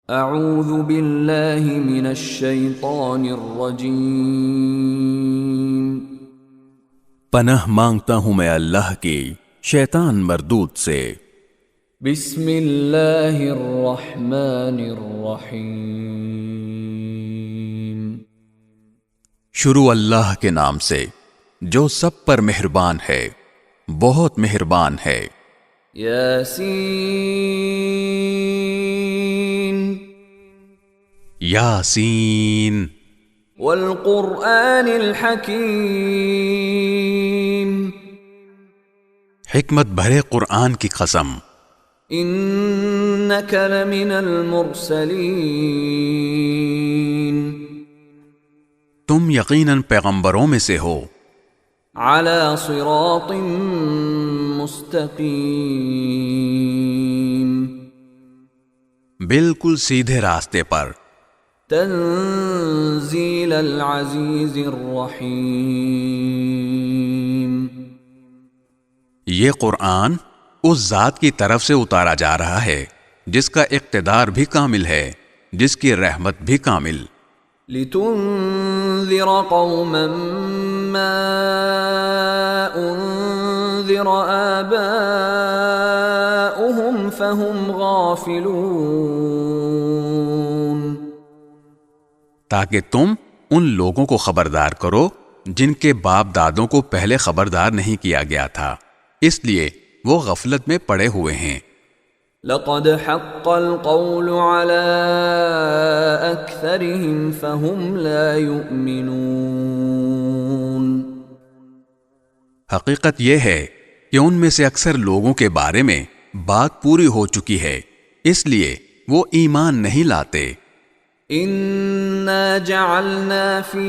اعوذ باللہ من الشیطان الرجیم۔ پناہ مانگتا ہوں میں اللہ کی شیطان مردود سے۔ بسم اللہ الرحمن الرحیم۔ شروع اللہ کے نام سے جو سب پر مہربان ہے، بہت مہربان ہے۔ یاسین یاسین والقرآن الحکیم۔ حکمت بھرے قرآن کی قسم۔ انک لمن المرسلین۔ تم یقیناً پیغمبروں میں سے ہو۔ علی صراط مستقیم۔ بالکل سیدھے راستے پر۔ تنزیل العزیز الرحیم۔ یہ قرآن اس ذات کی طرف سے اتارا جا رہا ہے جس کا اقتدار بھی کامل ہے، جس کی رحمت بھی کامل۔ لتنذر قوما ما انذر آباؤهم فهم غافلون۔ تاکہ تم ان لوگوں کو خبردار کرو جن کے باپ دادوں کو پہلے خبردار نہیں کیا گیا تھا، اس لیے وہ غفلت میں پڑے ہوئے ہیں۔ لقد حق القول على اکثرهم فهم لا يؤمنون۔ حقیقت یہ ہے کہ ان میں سے اکثر لوگوں کے بارے میں بات پوری ہو چکی ہے، اس لیے وہ ایمان نہیں لاتے۔ انا جعلنا في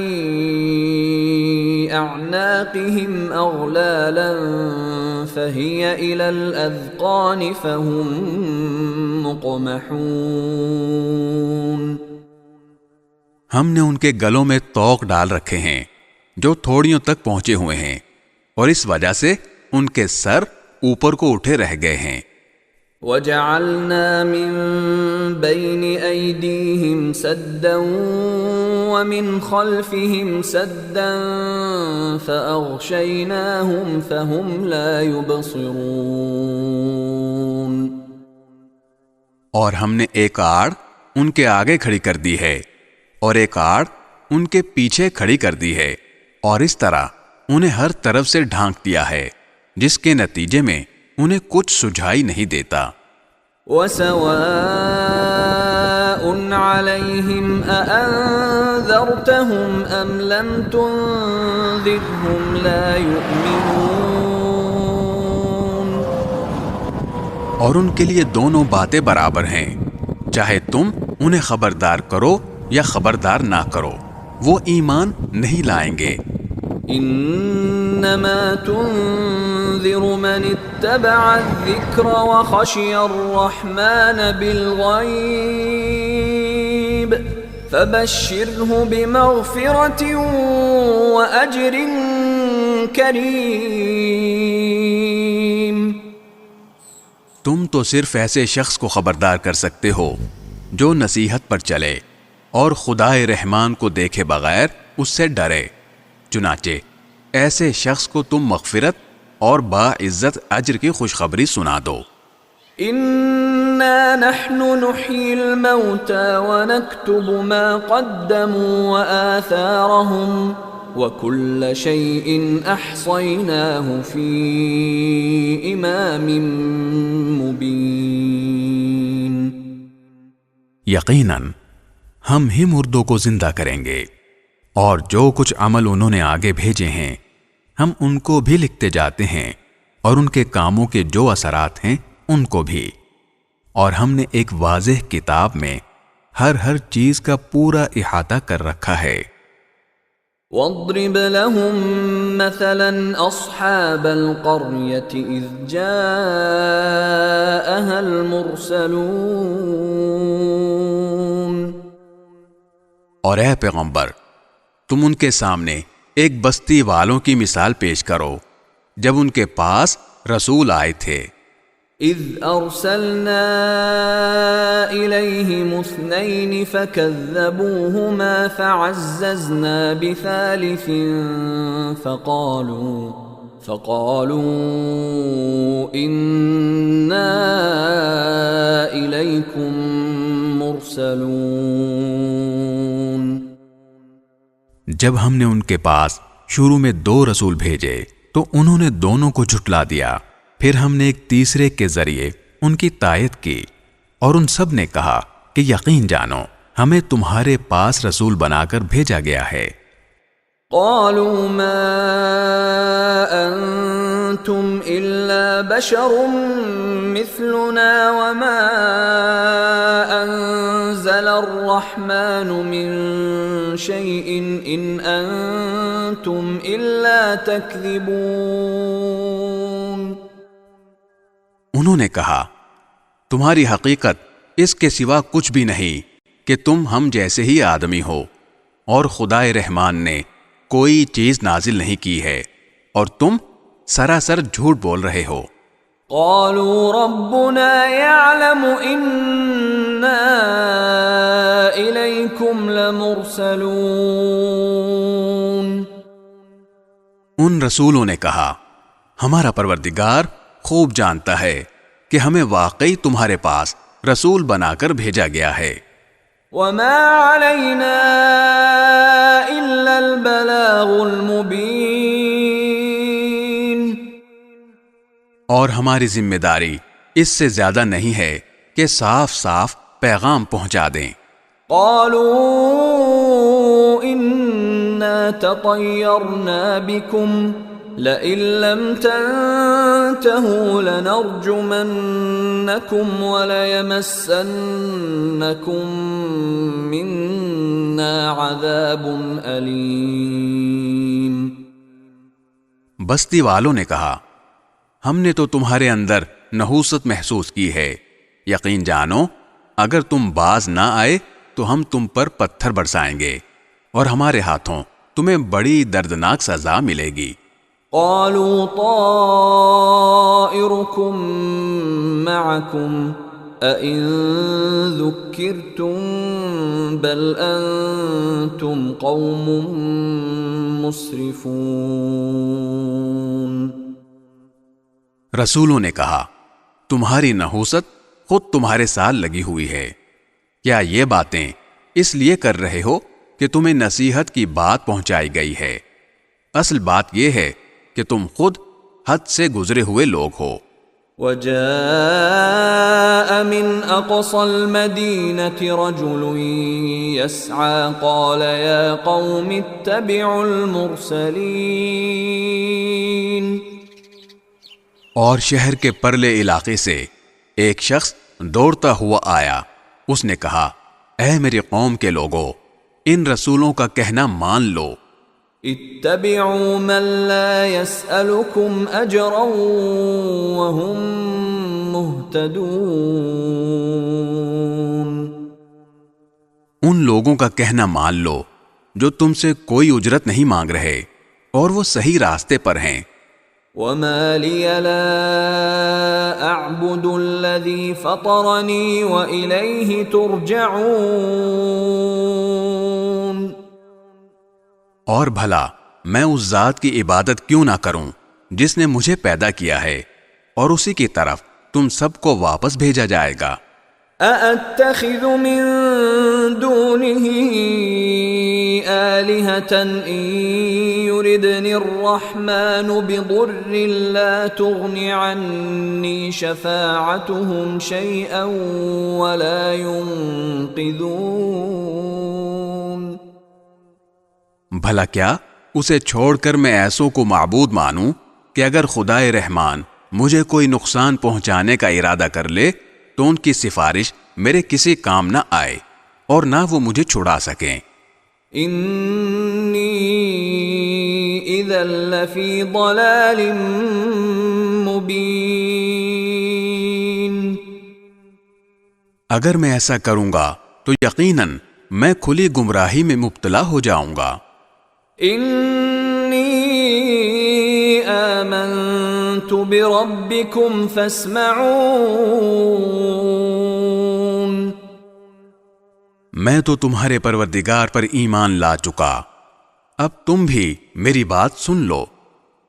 اعناقهم اغلالا فهي الى الاذقان فهم مقمحون۔ ہم نے ان کے گلوں میں طوق ڈال رکھے ہیں جو تھوڑیوں تک پہنچے ہوئے ہیں، اور اس وجہ سے ان کے سر اوپر کو اٹھے رہ گئے ہیں۔ وَجَعَلْنَا مِن بَيْنِ أَيْدِيهِمْ سَدًّا وَمِنْ خَلْفِهِمْ سَدًّا فَأَغْشَيْنَاهُمْ فَهُمْ لَا يُبْصِرُونَ۔ اور ہم نے ایک آڑ ان کے آگے کھڑی کر دی ہے اور ایک آڑ ان کے پیچھے کھڑی کر دی ہے، اور اس طرح انہیں ہر طرف سے ڈھانک دیا ہے، جس کے نتیجے میں انہیں کچھ سجھائی نہیں دیتا۔ وَسَوَاءٌ عَلَيْهِمْ أَأَنذَرْتَهُمْ أَمْ لَمْ تُنذِرْهُمْ لَا يُؤْمِنُونَ۔ اور ان کے لیے دونوں باتیں برابر ہیں، چاہے تم انہیں خبردار کرو یا خبردار نہ کرو، وہ ایمان نہیں لائیں گے۔ انما تنذر من اتبع الذکر وخشی الرحمن بالغیب فبشرہ بمغفرۃ واجر کریم۔ تم تو صرف ایسے شخص کو خبردار کر سکتے ہو جو نصیحت پر چلے اور خدائے رحمان کو دیکھے بغیر اس سے ڈرے، چنانچہ ایسے شخص کو تم مغفرت اور باعزت اجر کی خوشخبری سنا دو۔ انا نحن نحيي الموتى ونكتب ما قدموا وآثارهم وكل شيء احصيناه في امام مبين۔ یقیناً ہم ہی مردوں کو زندہ کریں گے، اور جو کچھ عمل انہوں نے آگے بھیجے ہیں ہم ان کو بھی لکھتے جاتے ہیں، اور ان کے کاموں کے جو اثرات ہیں ان کو بھی، اور ہم نے ایک واضح کتاب میں ہر چیز کا پورا احاطہ کر رکھا ہے۔ وَاضْرِبْ لَهُمْ مَثَلًا أَصْحَابَ الْقَرْيَةِ إِذْ جَاءَهَا الْمُرْسَلُونَ۔ اور اے پیغمبر، تم ان کے سامنے ایک بستی والوں کی مثال پیش کرو جب ان کے پاس رسول آئے تھے۔ إذ أرسلنا إليهم اثنين فكذبوهما فعززنا بثالث فقالوا إنا إليكم مرسلون۔ جب ہم نے ان کے پاس شروع میں 2 رسول بھیجے تو انہوں نے دونوں کو جھٹلا دیا، پھر ہم نے ایک تیسرے کے ذریعے ان کی تائید کی، اور ان سب نے کہا کہ یقین جانو ہمیں تمہارے پاس رسول بنا کر بھیجا گیا ہے۔ قالوا ما انتم الا بشر مثلنا وما انزل الرحمن من شيء ان انتم الا تكذبون۔ انہوں نے کہا تمہاری حقیقت اس کے سوا کچھ بھی نہیں کہ تم ہم جیسے ہی آدمی ہو، اور خدائے رحمان نے کوئی چیز نازل نہیں کی ہے اور تم سراسر جھوٹ بول رہے ہو۔ قالوا ربنا يعلم إنا إليكم لمرسلون۔ ان رسولوں نے کہا ہمارا پروردگار خوب جانتا ہے کہ ہمیں واقعی تمہارے پاس رسول بنا کر بھیجا گیا ہے۔ وما علينا إلا البلاغ المبين۔ اور ہماری ذمہ داری اس سے زیادہ نہیں ہے کہ صاف صاف پیغام پہنچا دیں۔ قالوا إنا تطيرنا بكم لئن لم تنتهوا لنرجمنكم وليمسنكم منا عذاب أليم۔ بستی والوں نے کہا ہم نے تو تمہارے اندر نحوست محسوس کی ہے، یقین جانو اگر تم باز نہ آئے تو ہم تم پر پتھر برسائیں گے اور ہمارے ہاتھوں تمہیں بڑی دردناک سزا ملے گی۔ قالوا طائركم معكم أئن ذكرتم بل أنتم قوم مسرفون۔ رسولوں نے کہا تمہاری نحوست خود تمہارے ساتھ لگی ہوئی ہے، کیا یہ باتیں اس لیے کر رہے ہو کہ تمہیں نصیحت کی بات پہنچائی گئی ہے؟ اصل بات یہ ہے کہ تم خود حد سے گزرے ہوئے لوگ ہو۔ وجاء من اقصى المدينة رجل يسعى قال يا قوم اتبعوا المرسلين۔ اور شہر کے پرلے علاقے سے ایک شخص دوڑتا ہوا آیا، اس نے کہا اے میری قوم کے لوگوں ان رسولوں کا کہنا مان لو۔ اتبعوا من لا يسألكم اجرا وهم مهتدون۔ ان لوگوں کا کہنا مان لو جو تم سے کوئی اجرت نہیں مانگ رہے اور وہ صحیح راستے پر ہیں۔ وما لي لا اعبد الذي فطرني وإليه ترجعون۔ اور بھلا میں اس ذات کی عبادت کیوں نہ کروں جس نے مجھے پیدا کیا ہے اور اسی کی طرف تم سب کو واپس بھیجا جائے گا۔ أأتخذ من دونه آلهة إن يردني الرحمن بضر لا تغن عني شفاعتهم شيئا ولا ينقذون۔ بھلا کیا اسے چھوڑ کر میں ایسوں کو معبود مانوں کہ اگر خدائے رحمان مجھے کوئی نقصان پہنچانے کا ارادہ کر لے تو ان کی سفارش میرے کسی کام نہ آئے اور نہ وہ مجھے چھڑا سکیں۔ انی اذا لفی ضلال مبین۔ اگر میں ایسا کروں گا تو یقیناً میں کھلی گمراہی میں مبتلا ہو جاؤں گا۔ انی آمنت آمنت بربكم فاسمعون. میں تو تمہارے پروردگار پر ایمان لا چکا، اب تم بھی میری بات سن لو۔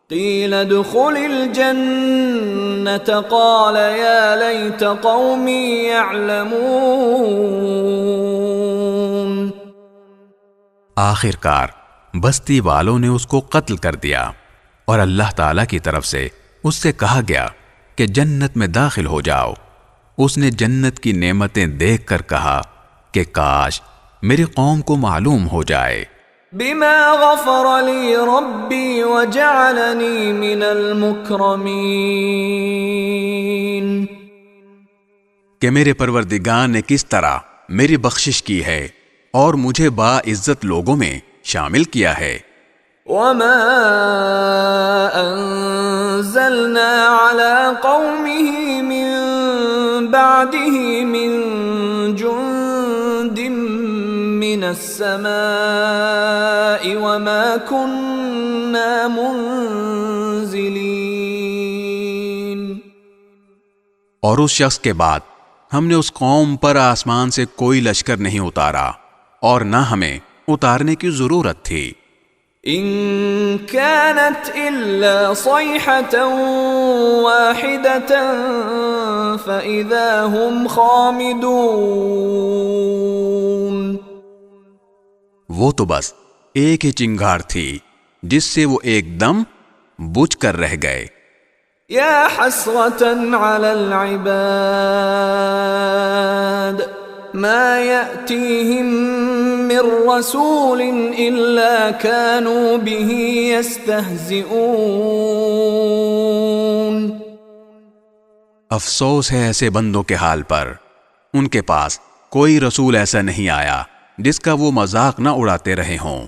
قیل ادخل الجنة قال یا لیت قومی یعلمون. آخر کار بستی والوں نے اس کو قتل کر دیا، اور اللہ تعالی کی طرف سے اس سے کہا گیا کہ جنت میں داخل ہو جاؤ۔ اس نے جنت کی نعمتیں دیکھ کر کہا کہ کاش میری قوم کو معلوم ہو جائے۔ بما غفر لی ربی وجعلنی من المکرمین. کہ میرے پروردگار نے کس طرح میری بخشش کی ہے اور مجھے باعزت لوگوں میں شامل کیا ہے۔ وما انزلنا على قومه من بعده من جند من السماء وما كنا منزلين. اور اس شخص کے بعد ہم نے اس قوم پر آسمان سے کوئی لشکر نہیں اتارا اور نہ ہمیں اتارنے کی ضرورت تھی۔ ان كانت الا صيحة واحدة فاذا هم خامدون. وہ تو بس ایک ہی چنگار تھی جس سے وہ ایک دم بجھ کر رہ گئے۔ یا حسرة على العباد ما يأتيهم من رسول إلا كانوا به يستهزئون. افسوس ہے ایسے بندوں کے حال پر، ان کے پاس کوئی رسول ایسا نہیں آیا جس کا وہ مذاق نہ اڑاتے رہے ہوں۔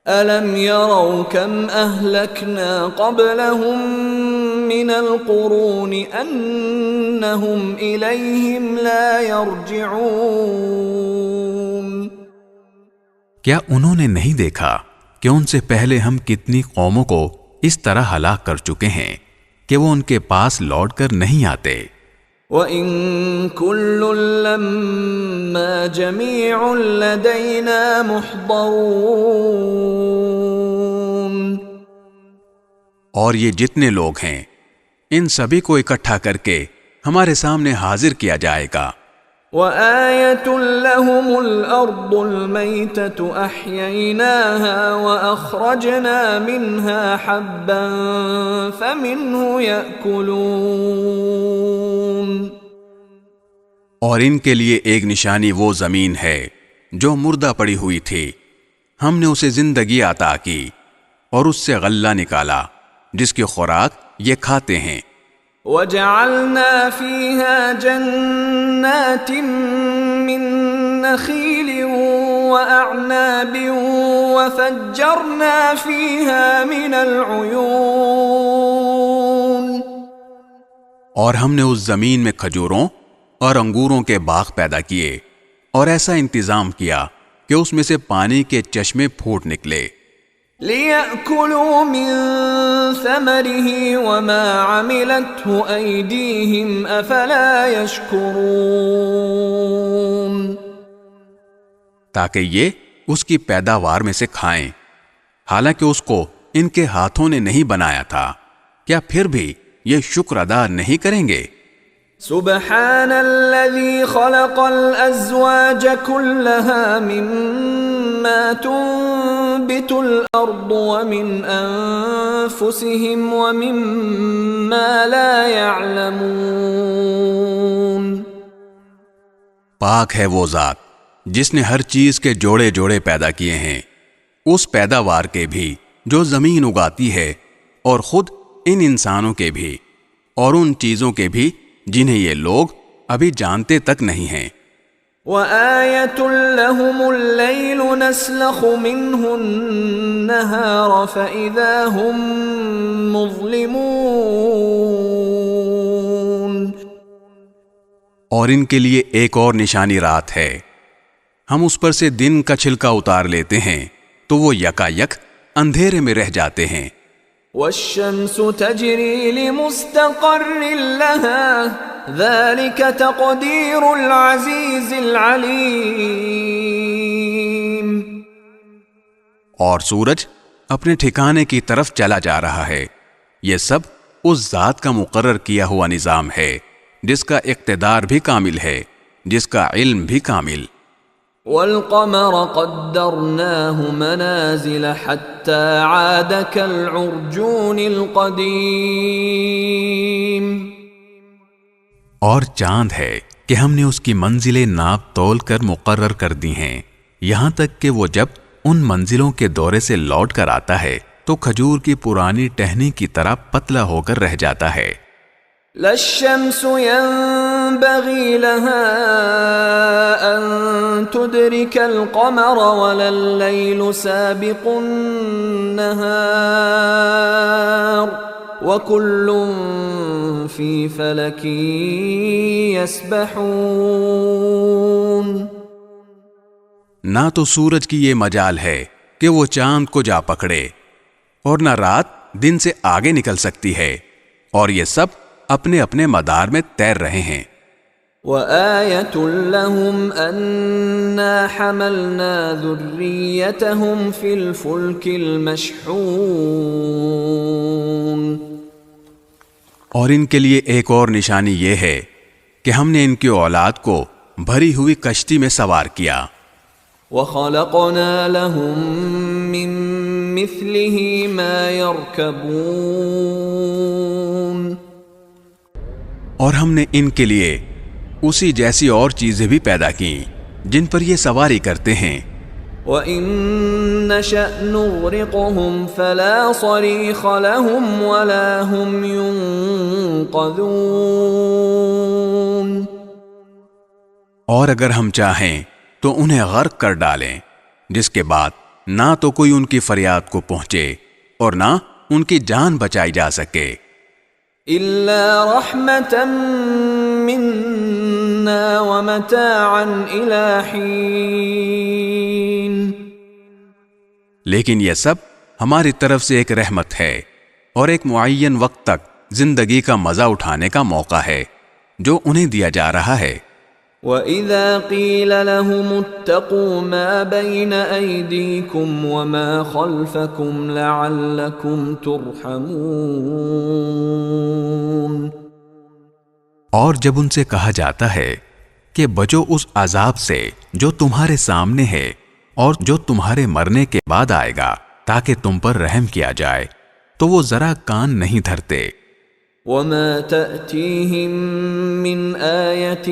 أَلَمْ يَرَوْا كَمْ أَهْلَكْنَا قَبْلَهُمْ مِنَ الْقُرُونِ أَنَّهُمْ إِلَيْهِمْ لَا يَرْجِعُونَ. کیا انہوں نے نہیں دیکھا کہ ان سے پہلے ہم کتنی قوموں کو اس طرح ہلاک کر چکے ہیں کہ وہ ان کے پاس لوٹ کر نہیں آتے۔ وَإِن كُلٌّ لَّمَّا جَمِيعٌ لَّدَيْنَا مُحْضَرُونَ. اور یہ جتنے لوگ ہیں ان سبھی کو اکٹھا کر کے ہمارے سامنے حاضر کیا جائے گا۔ وَآيَةٌ لَّهُمُ الْأَرْضُ الْمَيْتَةُ أَحْيَيْنَاهَا وَأَخْرَجْنَا مِنْهَا حَبًّا فَمِنْهُ يَأْكُلُونَ. اور ان کے لیے ایک نشانی وہ زمین ہے جو مردہ پڑی ہوئی تھی، ہم نے اسے زندگی عطا کی اور اس سے غلہ نکالا جس کی خوراک یہ کھاتے ہیں۔ وَجَعَلْنَا فِيهَا جَنَّاتٍ مِّن نَّخِيلٍ وَأَعْنَابٍ وَفَجَّرْنَا فِيهَا مِنَ الْعُيُونِ. اور ہم نے اس زمین میں کھجوروں اور انگوروں کے باغ پیدا کیے اور ایسا انتظام کیا کہ اس میں سے پانی کے چشمے پھوٹ نکلے۔ لِيَأْكُلُوا مِن ثَمَرِهِ وَمَا عَمِلَتْهُ أَيْدِيهِمْ أَفَلَا يَشْكُرُونَ. تاکہ یہ اس کی پیداوار میں سے کھائیں، حالانکہ اس کو ان کے ہاتھوں نے نہیں بنایا تھا، کیا پھر بھی یہ شکر ادا نہیں کریں گے؟ سبحان الذي خلق الأزواج كلها مما تنبت الأرض ومن أنفسهم ومما لا يعلمون. پاک ہے وہ ذات جس نے ہر چیز کے جوڑے جوڑے پیدا کیے ہیں، اس پیداوار کے بھی جو زمین اگاتی ہے، اور خود ان انسانوں کے بھی، اور ان چیزوں کے بھی جنہیں یہ لوگ ابھی جانتے تک نہیں ہیں۔ وَآيَةٌ لَّهُمُ اللَّيْلُ نَسْلَخُ مِنْهُ النَّهَارَ فَإِذَا هُمْ مُظْلِمُونَ. اور ان کے لیے ایک اور نشانی رات ہے، ہم اس پر سے دن کا چھلکا اتار لیتے ہیں تو وہ یکا یک اندھیرے میں رہ جاتے ہیں۔ والشمس تجري لمستقر لها ذلك تقدير العزيز العليم. اور سورج اپنے ٹھکانے کی طرف چلا جا رہا ہے. یہ سب اس ذات کا مقرر کیا ہوا نظام ہے جس کا اقتدار بھی کامل ہے، جس کا علم بھی کامل. والقمر قدرناه منازل حتى عاد كالعرجون القديم. اور چاند ہے کہ ہم نے اس کی منزلیں ناپ تول کر مقرر کر دی ہیں، یہاں تک کہ وہ جب ان منزلوں کے دورے سے لوٹ کر آتا ہے تو کھجور کی پرانی ٹہنی کی طرح پتلا ہو کر رہ جاتا ہے. لا الشمس ينبغي لها أن تدرك القمر ولا الليل سابق النهار وكل في فلك يسبحون. نہ تو سورج کی یہ مجال ہے کہ وہ چاند کو جا پکڑے، اور نہ رات دن سے آگے نکل سکتی ہے، اور یہ سب اپنے اپنے مدار میں تیر رہے ہیں. وَآيَةٌ لَهُمْ أَنَّا حَمَلْنَا ذُرِّيَّتَهُمْ فِي الْفُلْكِ الْمَشْحُونِ. اور ان کے لیے ایک اور نشانی یہ ہے کہ ہم نے ان کی اولاد کو بھری ہوئی کشتی میں سوار کیا. وَخَلَقْنَا لَهُم مِّن مِّثْلِهِ مَا يَرْكَبُونَ. اور ہم نے ان کے لیے اسی جیسی اور چیزیں بھی پیدا کی جن پر یہ سواری کرتے ہیں. وَإِن نَّشَأْ نُغْرِقْهُمْ فَلَا صَرِيخَ لَهُمْ وَلَا هُمْ يُنقَذُونَ. اور اگر ہم چاہیں تو انہیں غرق کر ڈالیں، جس کے بعد نہ تو کوئی ان کی فریاد کو پہنچے اور نہ ان کی جان بچائی جا سکے. إِلَّا رَحْمَةً مِّنَّا وَمَتَاعًا إِلَى حِينٍ. لیکن یہ سب ہماری طرف سے ایک رحمت ہے اور ایک معین وقت تک زندگی کا مزہ اٹھانے کا موقع ہے جو انہیں دیا جا رہا ہے. وَإِذَا قِيلَ لَهُمُ اتَّقُوا مَا بَيْنَ أَيْدِيكُمْ وَمَا خَلْفَكُمْ لَعَلَّكُمْ تُرْحَمُونَ. اور جب ان سے کہا جاتا ہے کہ بچو اس عذاب سے جو تمہارے سامنے ہے اور جو تمہارے مرنے کے بعد آئے گا تاکہ تم پر رحم کیا جائے، تو وہ ذرا کان نہیں دھرتے. وَمَا تَأْتِيهِم مِّنْ آيَةٍ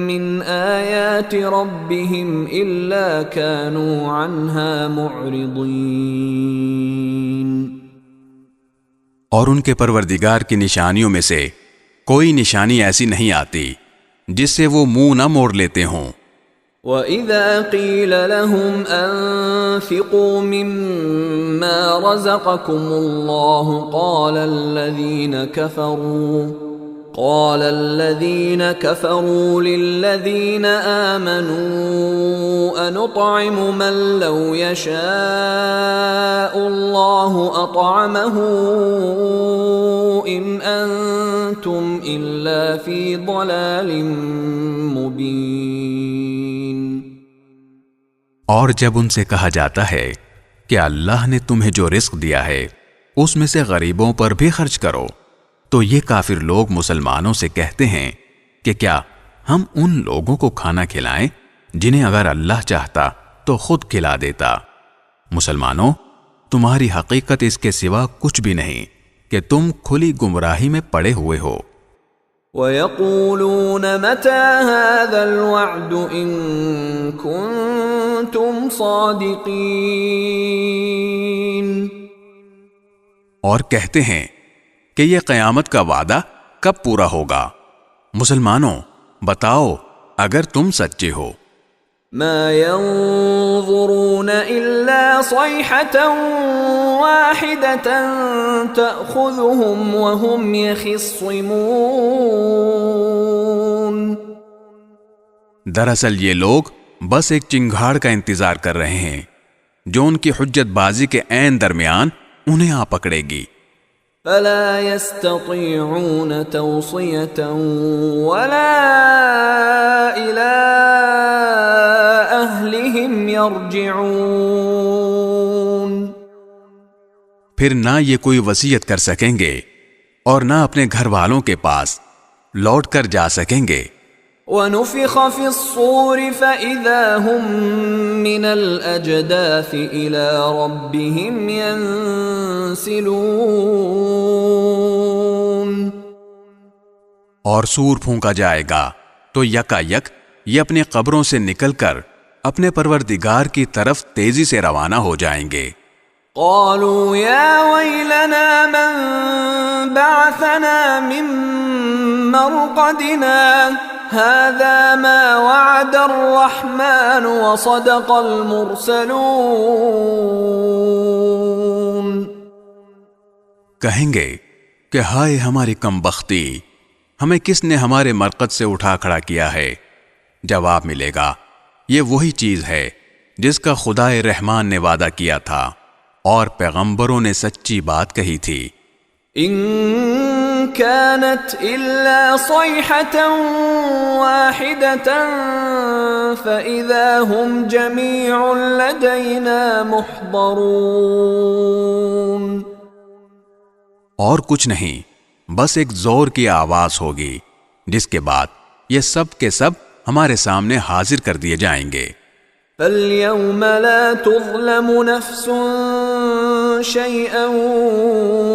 مِّنْ آيَاتِ رَبِّهِمْ إِلَّا كَانُوا عَنْهَا مُعْرِضِينَ. اور ان کے پروردگار کی نشانیوں میں سے کوئی نشانی ایسی نہیں آتی جس سے وہ منہ نہ موڑ لیتے ہوں. وَإِذَا قِيلَ لَهُمْ أَنفِقُوا مِمَّا رَزَقَكُمُ اللَّهُ قَالَ الَّذِينَ كَفَرُوا لِلَّذِينَ آمَنُوا أَنُطْعِمُ مَن لَّوْ يَشَاءُ اللَّهُ أَطْعَمَهُ إِنْ أَنتُمْ إِلَّا فِي ضَلَالٍ مُّبِينٍ. اور جب ان سے کہا جاتا ہے کہ اللہ نے تمہیں جو رزق دیا ہے اس میں سے غریبوں پر بھی خرچ کرو، تو یہ کافر لوگ مسلمانوں سے کہتے ہیں کہ کیا ہم ان لوگوں کو کھانا کھلائیں جنہیں اگر اللہ چاہتا تو خود کھلا دیتا. مسلمانوں، تمہاری حقیقت اس کے سوا کچھ بھی نہیں کہ تم کھلی گمراہی میں پڑے ہوئے ہو. وَيَقُولُونَ مَتَى هَذَا الْوَعْدُ إِن كُنتُمْ صَادِقِينَ. اور کہتے ہیں کہ یہ قیامت کا وعدہ کب پورا ہوگا؟ مسلمانوں، بتاؤ اگر تم سچے ہو. ما ينظرون إلا صيحة واحدة تأخذهم وهم يخصمون. دراصل یہ لوگ بس ایک چنگھاڑ کا انتظار کر رہے ہیں جو ان کی حجت بازی کے عین درمیان انہیں آ پکڑے گی. فلا يستطيعون توصية ولا إلى أهلهم يرجعون. پھر نہ یہ کوئی وصیت کر سکیں گے اور نہ اپنے گھر والوں کے پاس لوٹ کر جا سکیں گے. وَنُفِخَ فِي الصُّورِ فَإِذَا هُم مِّنَ الْأَجْدَاثِ إِلَى رَبِّهِمْ يَنسِلُونَ. اور سور پھونکا جائے گا تو یکا یک یہ اپنے قبروں سے نکل کر اپنے پروردگار کی طرف تیزی سے روانہ ہو جائیں گے. قالوا يا ويلنا من بعثنا من مرقدنا هذا ما وعد الرحمن وصدق المرسلون. کہیں گے کہ ہائے ہماری کم بختی، ہمیں کس نے ہمارے مرقد سے اٹھا کھڑا کیا ہے؟ جواب ملے گا یہ وہی چیز ہے جس کا خدائے رحمان نے وعدہ کیا تھا اور پیغمبروں نے سچی بات کہی تھی. ان كانت الا صيحة واحدة فاذا هم جميع لدينا محضرون. اور کچھ نہیں، بس ایک زور کی آواز ہوگی جس کے بعد یہ سب کے سب ہمارے سامنے حاضر کر دیے جائیں گے. فَالْيَوْمَ لَا تُظْلَمُ نَفْسٌ شَيْئًا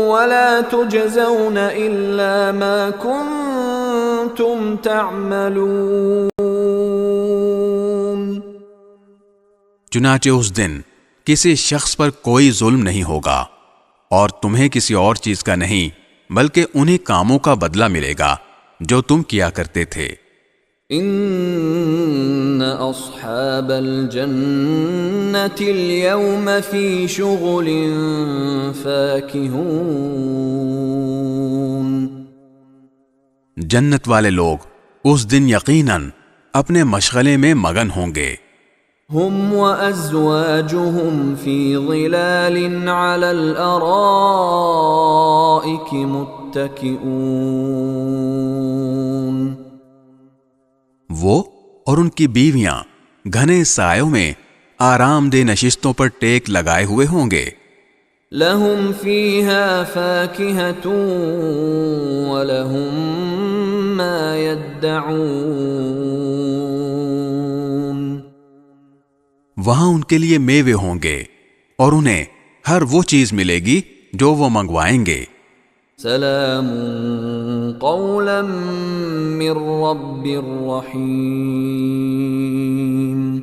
وَلَا تُجْزَوْنَ إِلَّا مَا كُنْتُمْ تَعْمَلُونَ. چنانچہ اس دن کسی شخص پر کوئی ظلم نہیں ہوگا اور تمہیں کسی اور چیز کا نہیں بلکہ انہی کاموں کا بدلہ ملے گا جو تم کیا کرتے تھے. ان اصحاب الجنة اليوم في شغل فاكهون. جنت والے لوگ اس دن یقیناً اپنے مشغلے میں مگن ہوں گے. هم وازواجهم في ظلال على الارائك متكئون. وہ اور ان کی بیویاں گھنے سایوں میں آرام دہ نشستوں پر ٹیک لگائے ہوئے ہوں گے. لهم فيها فاكهة ولهم ما يدعون. وہاں ان کے لیے میوے ہوں گے اور انہیں ہر وہ چیز ملے گی جو وہ منگوائیں گے. سلام قولا من رب الرحیم.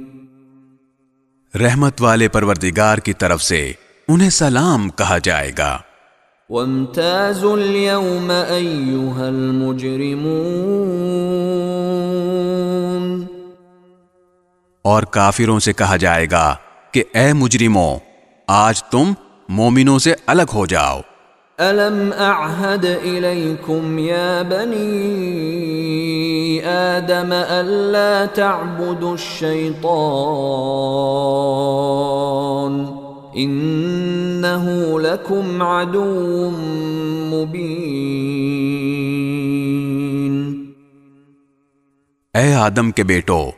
رحمت والے پروردگار کی طرف سے انہیں سلام کہا جائے گا. وامتازوا اليوم ایھا المجرمون. اور کافروں سے کہا جائے گا کہ اے مجرموں، آج تم مومنوں سے الگ ہو جاؤ. أَلَمْ أَعْهَدْ إِلَيْكُمْ يَا بَنِي آدَمَ أَلَّا تَعْبُدُوا الشَّيْطَانَ إِنَّهُ لَكُمْ عَدُوٌّ مُبِينٌ. اے آدم کے بیٹو،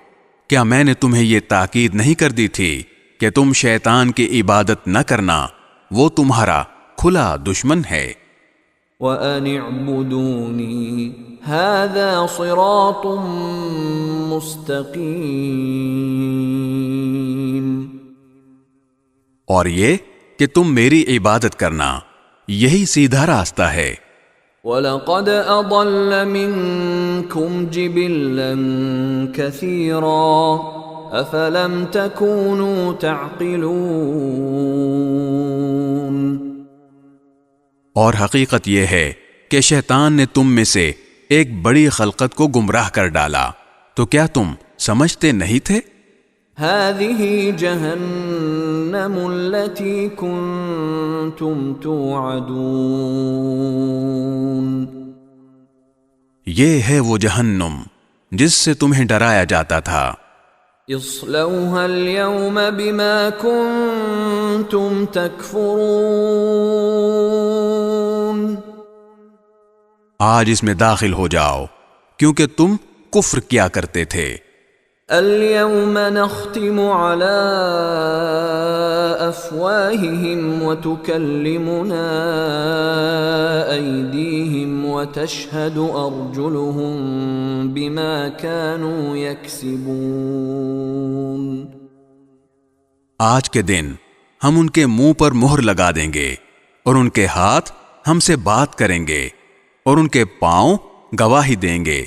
کیا میں نے تمہیں یہ تاکید نہیں کر دی تھی کہ تم شیطان کی عبادت نہ کرنا، وہ تمہارا کھلا دشمن ہے. وَأَنِ اعْبُدُونِي هَذَا صِرَاطٌ مُسْتَقِيمٌ. اور یہ کہ تم میری عبادت کرنا، یہی سیدھا راستہ ہے. وَلَقَدْ أَضَلَّ مِنْكُمْ جِبِلًّا كَثِيرًا أَفَلَمْ تَكُونُوا تَعْقِلُونَ. اور حقیقت یہ ہے کہ شیطان نے تم میں سے ایک بڑی خلقت کو گمراہ کر ڈالا، تو کیا تم سمجھتے نہیں تھے؟ هذه جهنم التي كنتم توعدون. یہ ہے وہ جہنم جس سے تمہیں ڈرایا جاتا تھا. اصلوها اليوم بما كنتم تكفرون. آج اس میں داخل ہو جاؤ کیونکہ تم کفر کیا کرتے تھے۔ اليوم نختم على أفواههم وتكلمنا أيديهم وتشهد أرجلهم بما كانوا يكسبون۔ آج کے دن ہم ان کے منہ پر مہر لگا دیں گے اور ان کے ہاتھ ہم سے بات کریں گے اور ان کے پاؤں گواہی دیں گے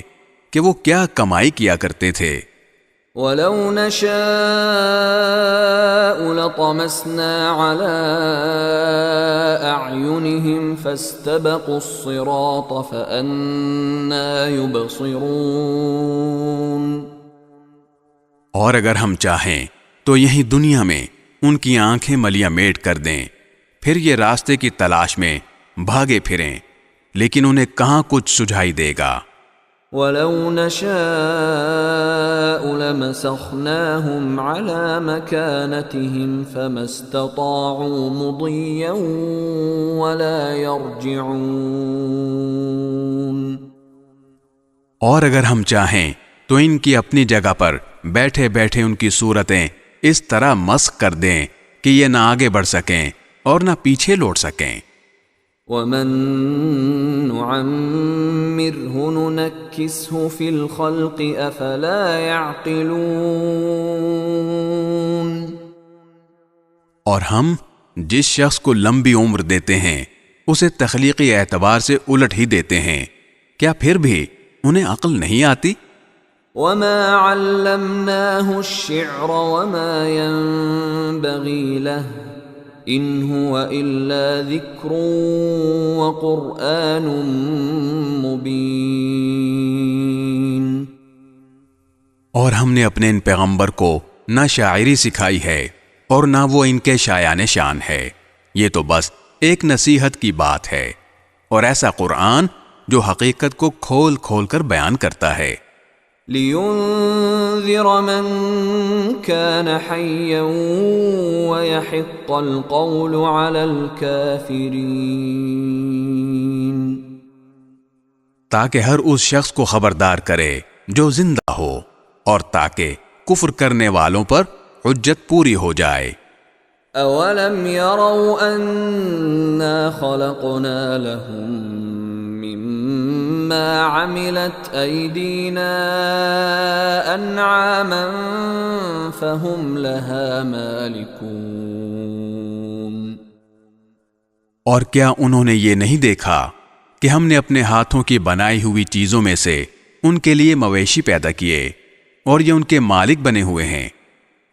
کہ وہ کیا کمائی کیا کرتے تھے۔ وَلَوْ نَشَاءُ لَطَمَسْنَا عَلَىٰ أَعْيُنِهِمْ فَاسْتَبَقُوا الصِّرَاطَ فَأَنَّىٰ يُبْصِرُونَ۔ اور اگر ہم چاہیں تو یہیں دنیا میں ان کی آنکھیں ملیاں میٹ کر دیں، پھر یہ راستے کی تلاش میں بھاگے پھریں، لیکن انہیں کہاں کچھ سجھائی دے گا۔ وَلَوْ نَشَاءُ لَمَسَخْنَاهُمْ عَلَىٰ مَكَانَتِهِمْ فَمَا اسْتَطَاعُوا مُضِيًّا وَلَا يَرْجِعُونَ۔ اور اگر ہم چاہیں تو ان کی اپنی جگہ پر بیٹھے بیٹھے ان کی صورتیں اس طرح مسخ کر دیں کہ یہ نہ آگے بڑھ سکیں اور نہ پیچھے لوٹ سکیں۔ وَمَن نُعَمِّرْهُ نُنَكِّسْهُ فِي الْخَلْقِ أَفَلَا يَعْقِلُونَ۔ اور ہم جس شخص کو لمبی عمر دیتے ہیں اسے تخلیقی اعتبار سے الٹ ہی دیتے ہیں، کیا پھر بھی انہیں عقل نہیں آتی؟ وَمَا عَلَّمْنَاهُ الشِّعْرَ وَمَا يَنبَغِي لَهُ إِنْ هُوَ إِلَّا ذِكْرٌ وَقُرْآنٌ مُبِينٌ۔ اور ہم نے اپنے ان پیغمبر کو نہ شاعری سکھائی ہے اور نہ وہ ان کے شایان شان ہے، یہ تو بس ایک نصیحت کی بات ہے اور ایسا قرآن جو حقیقت کو کھول کھول کر بیان کرتا ہے۔ لِيُنذِرَ مَن كَانَ حَيًّا وَيَحِقَّ الْقَوْلُ عَلَى الْكَافِرِينَ۔ تاکہ ہر اس شخص کو خبردار کرے جو زندہ ہو اور تاکہ کفر کرنے والوں پر حجت پوری ہو جائے۔ أَوَلَمْ يَرَوْا أَنَّا خَلَقْنَا لَهُم مِّمَّا عَمِلَتْ أَيْدِينَا أَنْعَامًا فَهُمْ لَهَا مَالِكُونَ۔ اور کیا انہوں نے یہ نہیں دیکھا کہ ہم نے اپنے ہاتھوں کی بنائی ہوئی چیزوں میں سے ان کے لیے مویشی پیدا کیے اور یہ ان کے مالک بنے ہوئے ہیں۔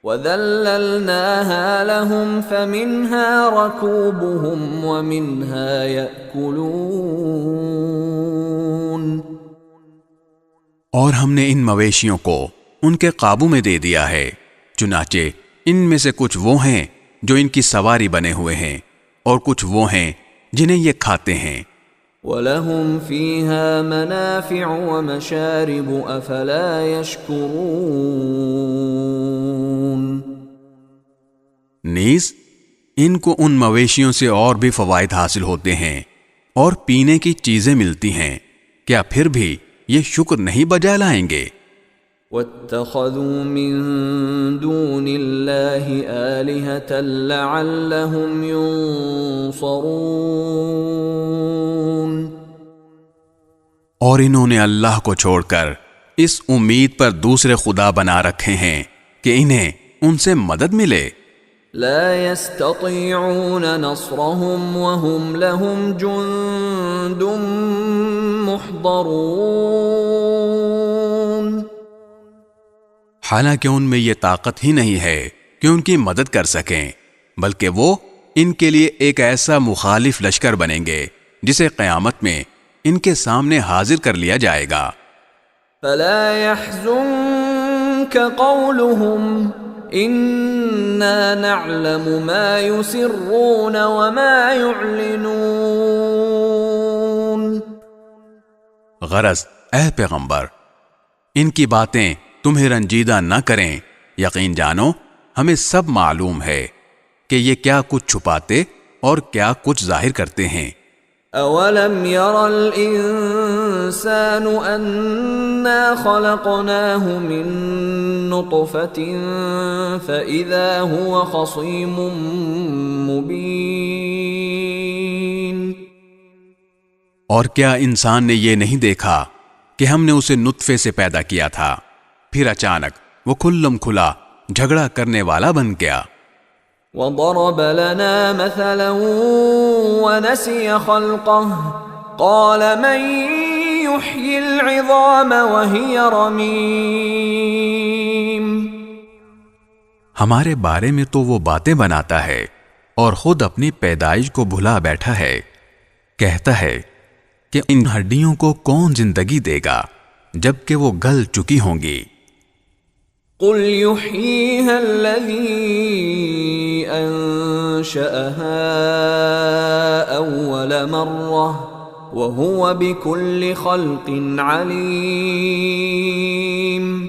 وَذَلَّلْنَاهَا لَهُمْ فَمِنْهَا رَكُوبُهُمْ وَمِنْهَا يَأْكُلُونَ۔ اور ہم نے ان مویشیوں کو ان کے قابو میں دے دیا ہے، چنانچہ ان میں سے کچھ وہ ہیں جو ان کی سواری بنے ہوئے ہیں اور کچھ وہ ہیں جنہیں یہ کھاتے ہیں۔ وَلَهُمْ فِيهَا مَنَافِعُ وَمَشَارِبُ أَفَلَا يَشْكُرُونَ۔ نیز ان کو ان مویشیوں سے اور بھی فوائد حاصل ہوتے ہیں اور پینے کی چیزیں ملتی ہیں، کیا پھر بھی یہ شکر نہیں بجا لائیں گے؟ وَاتَّخَذُوا مِن دُونِ اللَّهِ آلِهَةً لَعَلَّهُمْ يُنصَرُونَ۔ اور انہوں نے اللہ کو چھوڑ کر اس امید پر دوسرے خدا بنا رکھے ہیں کہ انہیں ان سے مدد ملے۔ لا يستطيعون نصرهم وهم لهم جند محضرون۔ حالانکہ ان میں یہ طاقت ہی نہیں ہے کہ ان کی مدد کر سکیں، بلکہ وہ ان کے لیے ایک ایسا مخالف لشکر بنیں گے جسے قیامت میں ان کے سامنے حاضر کر لیا جائے گا۔ فلا يحزنك قولهم إنا نعلم ما يسرون وما يعلنون۔ غرض اے پیغمبر، ان کی باتیں تمہیں رنجیدہ نہ کریں، یقین جانو ہمیں سب معلوم ہے کہ یہ کیا کچھ چھپاتے اور کیا کچھ ظاہر کرتے ہیں۔ أَوَلَمْ يَرَ الْإِنسَانُ أَنَّا خَلَقْنَاهُ مِن نُّطْفَةٍ فَإِذَا هُوَ خَصِيمٌ مُّبِينٌ۔ اور کیا انسان نے یہ نہیں دیکھا کہ ہم نے اسے نطفے سے پیدا کیا تھا، پھر اچانک وہ کھلم کھلا جھگڑا کرنے والا بن گیا۔ وَضَرَبَ لَنَا مَثَلًا وَنَسِيَ خَلْقَهُ قَالَ مَن يُحْيِي الْعِظَامَ وَهِيَ رَمِيمٌ۔ ہمارے بارے میں تو وہ باتیں بناتا ہے اور خود اپنی پیدائش کو بھلا بیٹھا ہے، کہتا ہے کہ ان ہڈیوں کو کون زندگی دے گا جبکہ وہ گل چکی ہوں گی۔ قُلْ يُحْيِيهَا الَّذِي أَنشَأَهَا أَوَّلَ مَرَّةٍ وَهُوَ بِكُلِّ خَلْقٍ عَلِيمٌ۔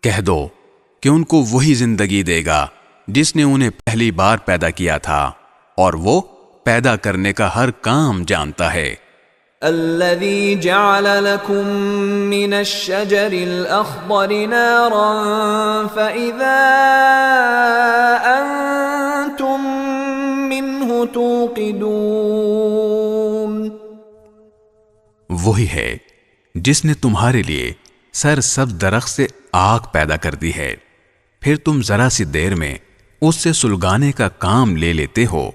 کہہ دو کہ ان کو وہی زندگی دے گا جس نے انہیں پہلی بار پیدا کیا تھا، اور وہ پیدا کرنے کا ہر کام جانتا ہے۔ الذي جعل لكم من الشجر الأخضر نارا فإذا أنتم منه توقدون۔ وہی ہے جس نے تمہارے لیے سرسبز درخت سے آگ پیدا کر دی ہے، پھر تم ذرا سی دیر میں اس سے سلگانے کا کام لے لیتے ہو۔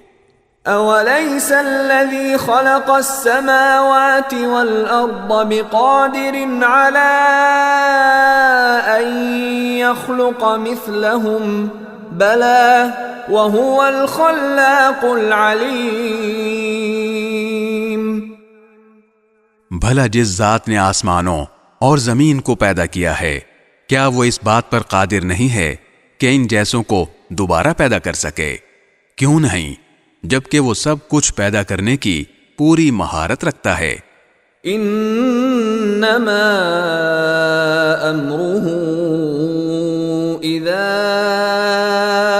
أَوَلَيْسَ الَّذِي خَلَقَ السَّمَاوَاتِ وَالْأَرْضَ بِقَادِرٍ عَلَىٰ أَن يَخْلُقَ مِثْلَهُم بَلَىٰ وَهُوَ الْخَلَّاقُ الْعَلِيمُ۔ بھلا جس ذات نے آسمانوں اور زمین کو پیدا کیا ہے، کیا وہ اس بات پر قادر نہیں ہے کہ ان جیسوں کو دوبارہ پیدا کر سکے؟ کیوں نہیں، جبکہ وہ سب کچھ پیدا کرنے کی پوری مہارت رکھتا ہے۔ انما امره اذا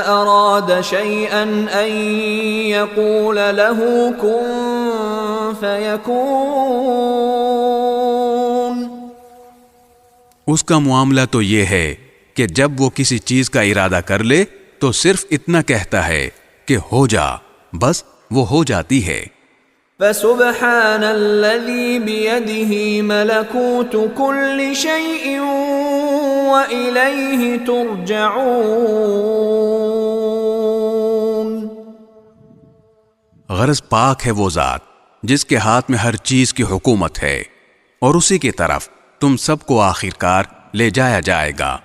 اراد شيئا ان يقول له كن فيكون۔ اس کا معاملہ تو یہ ہے کہ جب وہ کسی چیز کا ارادہ کر لے تو صرف اتنا کہتا ہے کہ ہو جا، بس وہ ہو جاتی ہے۔ فسبحان الذي بيده ملكوت كل شيء وإليه ترجعون۔ غرض پاک ہے وہ ذات جس کے ہاتھ میں ہر چیز کی حکومت ہے، اور اسی کی طرف تم سب کو آخرکار لے جایا جائے گا۔